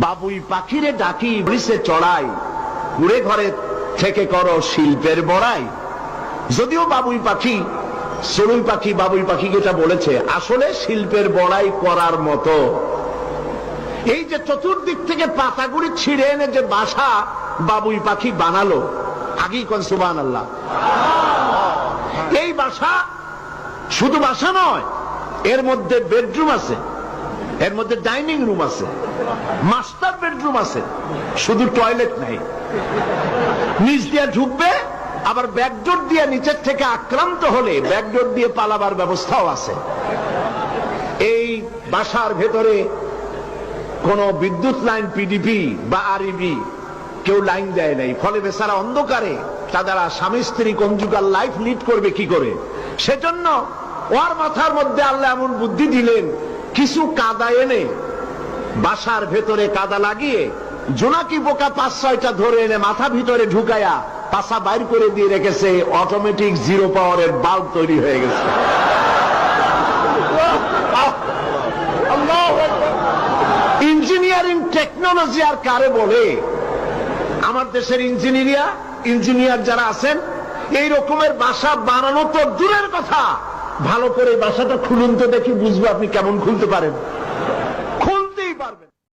বাবুই পাখিরে ডাকি ইবলিসে চড়াই, কুড়ে ঘরে থেকে করো শিল্পের বড়াই। যদিও বাবুই পাখি, চড়ুই পাখি বাবুই পাখিকে এটা বলেছে, আসলে শিল্পের বড়াই করার মতো। এই যে চতুর্দিক থেকে পাতাগুড়ি ছিঁড়ে এনে যে বাসা বাবুই পাখি বানালো, আগেই কোন সুবহানাল্লাহ। এই বাসা শুধু বাসা নয়, এর মধ্যে বেডরুম আছে, এর মধ্যে ডাইনিং রুম আছে, মাস্টার বেডরুম আছে, শুধু টয়লেট নাই। নিচ দিয়ে ঢুকবে, আবার ব্যাকডোর দিয়ে নিচের থেকে আক্রান্ত হলে ব্যাকডোর দিয়ে পালাবার ব্যবস্থাও আছে। এই বাসার ভেতরে কোন বিদ্যুৎ লাইন পিডিপি বা আরইবি কেউ লাইন দেয় নাই, ফলে বেচারা অন্ধকারে তারা স্বামী স্ত্রী কনজুগাল লাইফ লিড করবে কি করে। সেজন্য ওর মাথার মধ্যে আল্লাহ এমন বুদ্ধি দিলেন, কিছু কাদা এনে বাসার ভেতরে কাদা লাগিয়ে জোনাকি পোকা 5-6টা ধরে এনে মাথা ভিতরে ঢুকায়া পাশা বাইর করে দিয়ে রেখেছে, অটোমেটিক জিরো পাওয়ারের বাল্ব তৈরি হয়ে গেছে। ইঞ্জিনিয়ারিং টেকনোলজি আর কারে বলে? আমার দেশের ইঞ্জিনিয়ার যারা আছেন, এই রকমের বাসা বানানো তো দূরের কথা, ভালো করে বাসাটা খুলুন তো দেখি, বুঝবো আপনি কেমন খুলতে পারেন।